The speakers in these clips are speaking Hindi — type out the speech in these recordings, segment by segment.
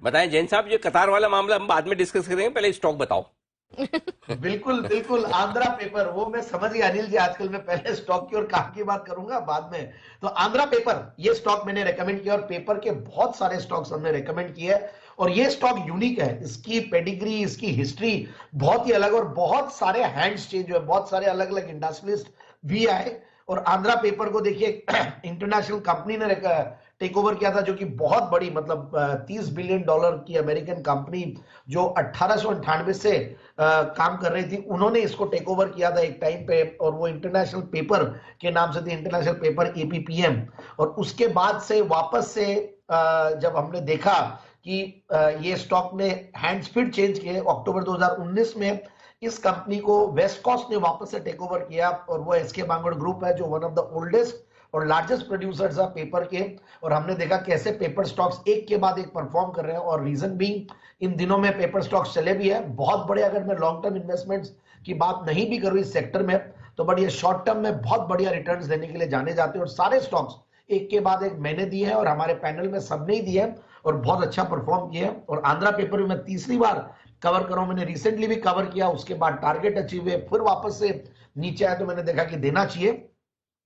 बताएं जैन साहब, ये कतार वाला मामला हम बाद में डिस्कस करेंगे, पहले स्टॉक बताओ। बिल्कुल बिल्कुल, आंध्रा पेपर, वो मैं समझ गया अनिल जी, आजकल मैं पहले स्टॉक की और काम की बात करूंगा बाद में। तो आंध्रा पेपर, ये स्टॉक मैंने रेकमेंड किया और पेपर के बहुत सारे स्टॉक्स हमने रेकमेंड किए। और ये स्टॉक यूनिक है, इसकी पेडिग्री, इसकी हिस्ट्री बहुत ही अलग, और बहुत सारे हैंड्स चेंज हुए, बहुत सारे अलग अलग इंडस्ट्रियलिस्ट भी आए। और आंध्रा पेपर को देखिए, इंटरनेशनल कंपनी ने टेक ओवर किया था, जो कि बहुत बड़ी, मतलब $30 बिलियन की अमेरिकन कंपनी, जो 1898 से काम कर रही थी, उन्होंने इसको टेक ओवर किया था एक टाइम पे। और वो इंटरनेशनल पेपर के नाम से थी, इंटरनेशनल पेपर एपीपीएम। और उसके बाद से वापस से जब हमने देखा कि ये स्टॉक ने हैंड्स फिर चेंज किए, अक्टूबर 2019 में इस कंपनी को वेस्ट कोस्ट ने वापस से टेक ओवर किया। और वो एसके बांगड़ ग्रुप है, जो वन ऑफ द ओल्डेस्ट और लार्जेस्ट प्रोड्यूसर्स है पेपर के। और हमने देखा कैसे पेपर स्टॉक्स एक के बाद एक परफॉर्म कर रहे हैं। और रीजन भी, इन दिनों में पेपर स्टॉक्स चले भी है बहुत बड़े। अगर मैं लॉन्ग टर्म इन्वेस्टमेंट्स की बात नहीं भी करूं इस सेक्टर में, तो बट ये शॉर्ट टर्म में बहुत बढ़िया रिटर्न्स देने के लिए जाने जाते हैं। और सारे स्टॉक्स एक के बाद एक मैंने दिए हैं, और हमारे पैनल में सबने ही दिए हैं, और बहुत अच्छा परफॉर्म किए हैं। और आंध्रा पेपर में मैं तीसरी बार कवर कर रहा हूं, मैंने रिसेंटली भी कवर किया, उसके बाद टारगेट अचीव हुए, फिर वापस से नीचे आया, तो मैंने देखा कि देना चाहिए।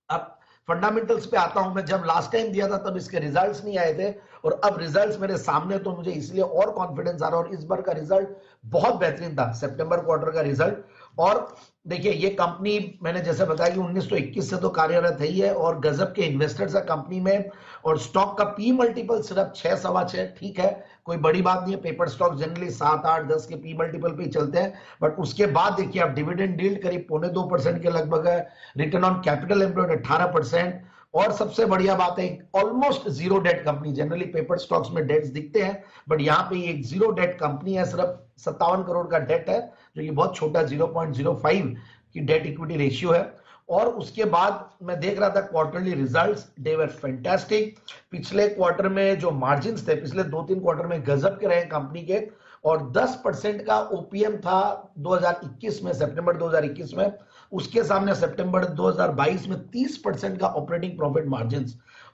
अब फंडामेंटल्स पे आता हूं मैं, जब लास्ट टाइम दिया था तब इसके रिजल्ट्स नहीं आए थे, और अब रिजल्ट्स मेरे सामने, तो मुझे इसलिए और कॉन्फिडेंस आ रहा है। और इस बार का रिजल्ट बहुत बेहतरीन था, सितंबर क्वार्टर का रिजल्ट। और देखिए, ये कंपनी मैंने जैसे बताया कि 1921 से तो कार्यरत है ही है, और गजब के इन्वेस्टर्स है कंपनी में। और स्टॉक का पी मल्टीपल सिर्फ 6, सवा 6, ठीक है, कोई बड़ी बात नहीं है। पेपर स्टॉक जनरली 7, 8, 10 के पी मल्टीपल पे चलते हैं। बट उसके बाद देखिए, आप डिविडेंड यील्ड करीब 2.25% के लगभग है, रिटर्न ऑन कैपिटल एम्प्लॉयड 18%। और सबसे बढ़िया बात है, almost zero debt company. Generally paper stocks में डेट्स दिखते हैं, बट यहां पे एक जीरो डेट कंपनी है, सिर्फ 57 करोड़ का डेट है, जो कि बहुत छोटा 0.05 की डेट इक्विटी रेशियो है। और उसके बाद मैं देख रहा था क्वार्टरली रिजल्ट्स, दे वर फैंटास्टिक। पिछले क्वार्टर में जो मार्जिन थे, पिछले 2-3 क्वार्टर में गजब के रहे कंपनी के। और 10% का ओपीएम था 2021 में, सितंबर 2021 में। उसके सामने सितंबर 2022 में 30% का ऑपरेटिंग प्रॉफिट मार्जिन,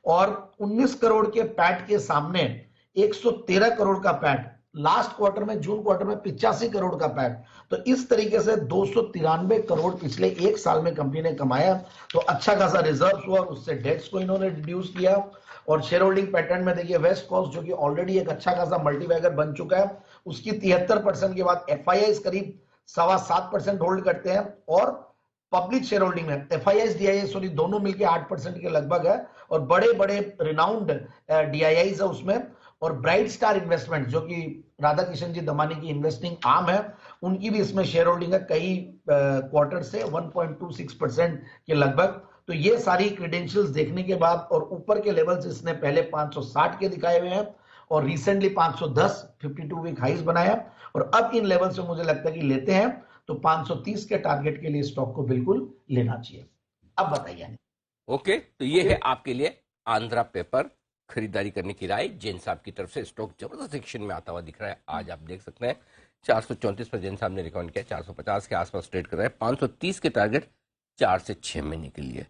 और 19 करोड़ के पैट के सामने 113 करोड़ का पैट। लास्ट क्वार्टर में, जून क्वार्टर में 85 करोड़ का पैट। तो इस तरीके से 293 करोड़ पिछले एक साल में कंपनी ने कमाया। तो अच्छा खासा रिजर्व हुआ, और उससे डेट्स को इन्होंने रिड्यूस किया। और शेयर होल्डिंग पैटर्न में देखिए, वेस्ट कोस्ट जो कि ऑलरेडी एक अच्छा खासा मल्टीबैगर बन चुका है, उसकी 73% के बाद एफआईआई करीब 7.25% होल्ड करते हैं। और पब्लिक शेयर होल्डिंग में एफआईआई डीआईआई सॉरी दोनों मिलकर 8% के लगभग है। और बड़े बड़े रिनाउंड डीआईआई है उसमें। और ब्राइट स्टार इन्वेस्टमेंट, जो कि राधा किशन जी दमानी की इन्वेस्टिंग आर्म है, उनकी भी इसमें शेयर होल्डिंग है, कई क्वार्टर से 1.26% के लगभग। तो ये सारी क्रेडेंशियल्स देखने के बाद, और ऊपर के लेवल्स इसने पहले 560 के दिखाए हुए हैं, और रिसेंटली 510 52 वीक हाइज बनाया। और अब इन लेवल से मुझे लगता है कि लेते हैं तो 530 के टारगेट के लिए स्टॉक को बिल्कुल लेना चाहिए। अब बताइए। ओके, तो ये है आपके लिए आंध्रा पेपर खरीदारी करने की राय। जैन साहब की तरफ से स्टॉक जबरदस्त सेक्शन में आता हुआ दिख रहा है, आज आप देख सकते हैं 434 पर जैन साहब ने रिकमेंड किया, 450 के आसपास ट्रेड कर रहा है, 530 के टारगेट 4 से 6 महीने के लिए।